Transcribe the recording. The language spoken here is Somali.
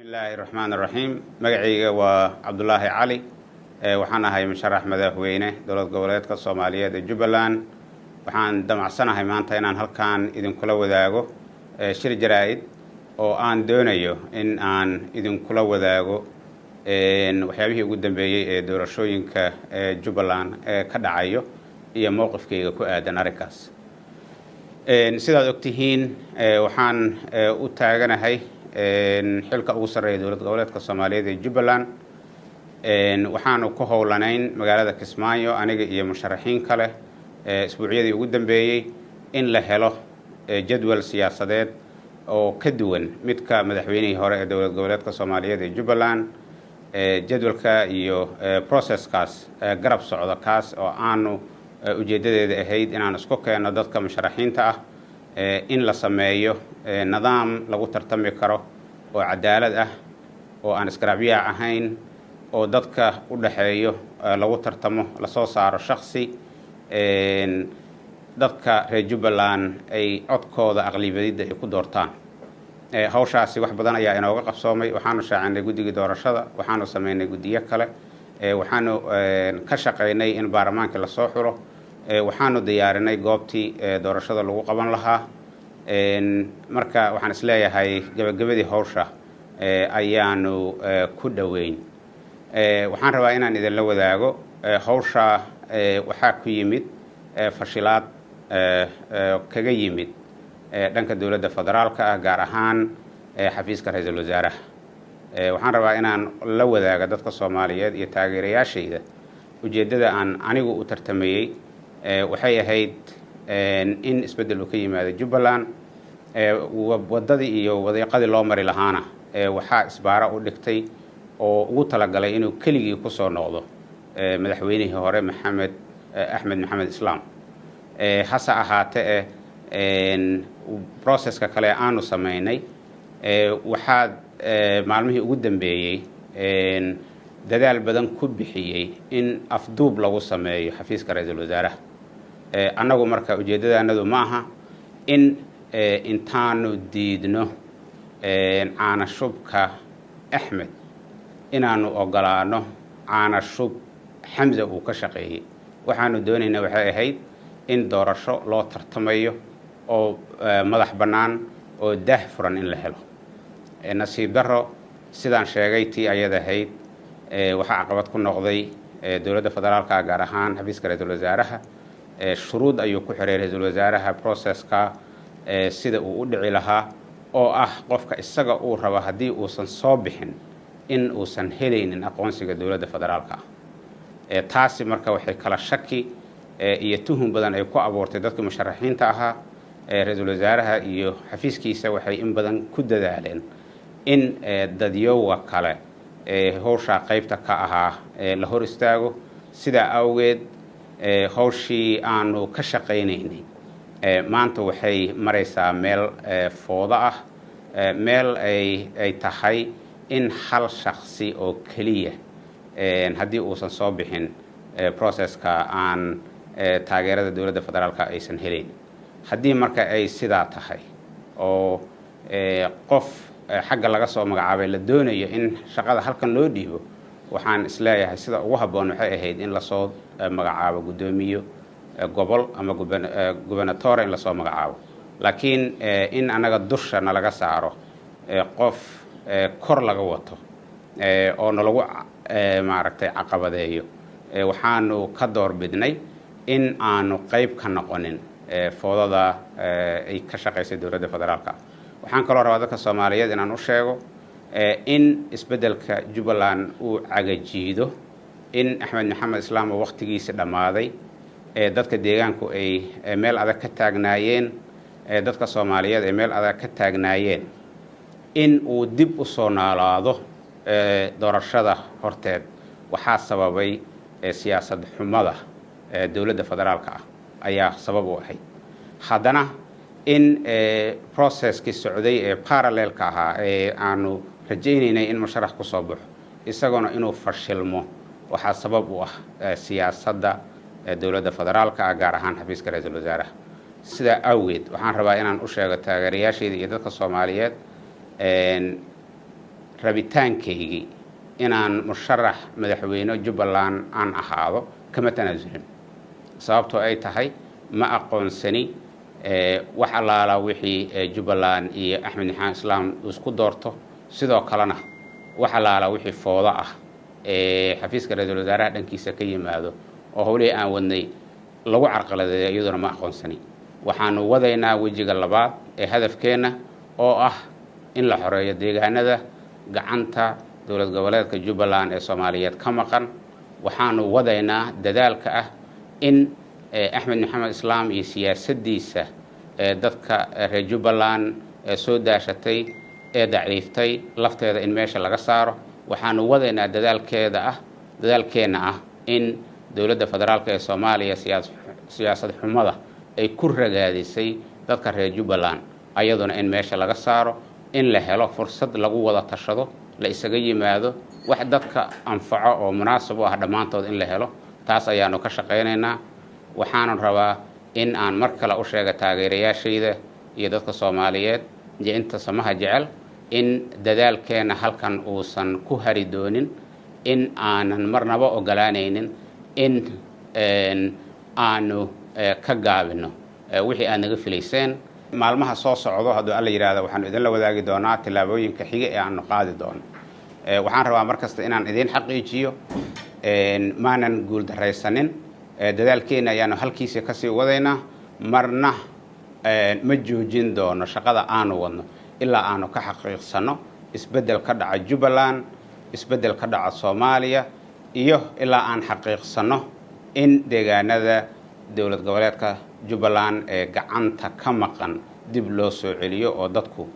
الله الرحمن الرحيم مقعيga waa Cabdullaahi Cali waxaan ahay musharax madaxweyne dowlad goboleedka Soomaaliyeed ee Jubbaland waxaan damacsanahay maanta inaan halkaan idinkula wadaago shir jaraa'id oo aan doonayo in aan idinkula wadaago waxyaabihii ugu dambeeyay ee doorashooyinka Jubbaland ka dhacayo iyo mowqifkayga ku aadan arrinkaas sidaad ogtihiin waxaan u taaganahay xilka ugu sareeya dowlad goboleedka Soomaaliyeed ee Jubbaland waxaanu ku howlanayn magaalada Kismaayo aniga iyo musharaxiin kale isbuucyadii ugu dambeeyay in la helo jadwal siyaasadeed oo ka duwan midka madaxweynihii hore ee dowlad goboleedka Soomaaliyeed ee Jubbaland jadwalka iyo processkaas garab socda kaas oo aanu ujeedadeeda ahayd inaan isku keeno dadka musharaxiinta ah in la sameeyo nidaam lagu tartami karo oo cadaalad ah oo aan isgaraabiyac ahayn oo dadka u dhaxeeyo lagu tartamo la soo saaro shakhsi dadka reer Jubbaland ay codkooda aqlabiyadda ay ku doortaan hawshaasi wax badan ayaa inooga qabsoomay waxaanu shaacinay guddiga doorashada waxaanu sameynay guddiyo kale waxaanu ka shaqeynay in baarlamaanka la soo xiro waxaanu diyaarinay goobtii doorashada lagu qaban lahaa marka waxaan isleeyahay gabagabadii hawsha ayaanu ku dhaweyn waxaan rabaa inaan idinla wadaago hawsha waxaa ku yimid fashilaad kaga yimid dhanka dowladda federaalka ah gaar ahaan xafiiska ra'iisul wasaaraha waxaan rabaa inaan la wadaago dadka Soomaaliyeed iyo taageerayaashayda ujeedada aan anigu u tartamayay waxay ahayd in isbedel uu ka yimaado Jubbaland wadadii iyo wadiiqadii loo mari lahaana waxaa isbaara u dhigtay oo ugu talagalay inuu keligii ku soo noqdo madaxweynihii hore Axmed Maxamed Islaam hase ahaatee processka kale aanu sameynay waxaa maalmihii ugu dambeeyay dadaal badan ku bixiyay in afduub lagu sameeyo xafiiska ra'iisul wasaaraha annagu marka ujeedadaanadu maaha in intaanu diidno caanashubka Axmed inaanu ogolaano caanashub Xamza uu ka shaqeeyay waxaanu doonaynaa waxay ahayd in doorasho loo tartamayo oo madax bannaan oo daahfuran in la helo nasiib darro sidaan sheegay tii ayada ahayd waxaa caqabad ku noqday dowladda federaalka gaar ahaan xafiiska ra'iisul wasaaraha shuruud ayuu ku xiray ra'iisul wasaaraha processka sida uu u dhici lahaa oo ah qofka isaga uu rabo haddii uusan soo bixin in uusan helaynin aqoonsiga dowladda federaalka taasi marka waxay kala shaki iyo tuhun badan ay ku abuurtay dadka musharaxiinta ahaa ra'iisul wasaaraha iyo xafiiskiisa waxay in badan ku dadaaleen in dadyowa kale hawsha qaybta ka ahaa la hor istaago sidaa awgeed hawshii aanu ka shaqaynaynay maanta waxay maraysaa meel foodo ah meel ay tahay in hal shakhsi oo keliya haddii uusan soo bixin processka aan taageerada dowladda federaalka aysan helayn haddii marka ay sidaa tahay oo qof xagga laga soo magacaabay la doonayo in shaqada halkan loo dhiibo waxaan isleeyahay sida ugu habboon waxay ahayd in lasoo magacaabo guddoomiyo gobol ama gubernatore in lasoo magacaabo laakiin in anaga dusha nalaga saaro qof kor laga wato oo nalagu maaragtay caqabadeeyo waxaanu ka doorbidnay in aanu qayb ka noqonin foodada ay ka shaqaysay dowladda federaalka waxaan kaloo rabaa dadka Soomaaliyeed inaan u sheego in isbedelka Jubbaland uu cagajiido in Axmed Maxamed Islaam oo waqtigiisa dhamaaday dadka deegaanku ay meel adag ka taagnaayeen dadka Soomaaliyeed ay meel adag ka taagnaayeen in uu dib u soo noolaado doorashada horteed waxaa sababay siyaasad xumada dowladda federaalka ah ayaa sabab u ahayd haddana in processkii socday ee parallelka ahaa ee aanu rajaynaynay in musharax ku soo baxo isaguna inuu fashilmo waxaa sabab u ah siyaasadda dowladda federaalka ah gaar ahaan xafiiska ra'iisul wasaaraha sidaa awgeed waxaan rabaa inaan u sheego taageerayaashayda iyo dadka Soomaaliyeed rabitaankaygii inaan musharax madaxweyne Jubbaland aan ahaado kama tanaasulin sababtoo ay tahay ma aqoonsani wax allaala wixii Jubbaland iyo Axmed Maxamed Islaam isku doorto sidoo kalena wax allaala wixii foodo ah xafiiska ra'iisul wasaaraha dhankiisa ka yimaado oo howlihii aan wadnay lagu carqaladeeyo iyaduna ma aqoonsani waxaanu wadaynaa wejiga labaad ee hadafkeena oo ah in la xoreeyo deegaanada gacanta dowlad goboleedka Jubbaland ee Soomaaliyeed ka maqan waxaanu wadaynaa dadaalka ah in Axmed Maxamed Islaam iyo siyaasadiisa dadka reer Jubbaland soo daashatay ee daciiftay lafteeda in meesha laga saaro waxaanu wadaynaa dadaalkeena ah in dowladda federaalka ee Soomaaliya siyaasad xumada ay ku ragaadisay dadka reer Jubbaland ayaduna in meesha laga saaro in la helo fursad lagu wada tashado la isaga yimaado wax dadka anfaco oo munaasab u ah dhamaantood in la helo taas ayaanu ka shaqeynaynaa waxaan rabaa in aan mar kale u sheego taageerayaashayda iyo dadka Soomaaliyeed iyo inta samaha jecel in dadaalkeena halkan uusan ku hari doonin in aanan marnaba ogolaanaynin in aanu ka gaabino wixii aad naga filayseen maalmaha soo socdo hadduu alla yiraahdo waxaan idin la wadaagi doonaa tilaabooyinka xiga ee aanu qaadi doono waxaan rabaa markasta inaan idin xaqiijiyo maanan guul dareysanin dadaalkeena ayaanu halkiisa ka sii wadaynaa marna ma joojin doono shaqada aanu wadno ilaa aanu ka xaqiiqsano isbedel ka dhaca Jubbaland isbedel ka dhaca Soomaaliya iyo ilaa aan xaqiiqsano in deegaanada dowlad goboleedka Jubbaland ee gacanta ka maqan dib loo soo celiyo oo dadku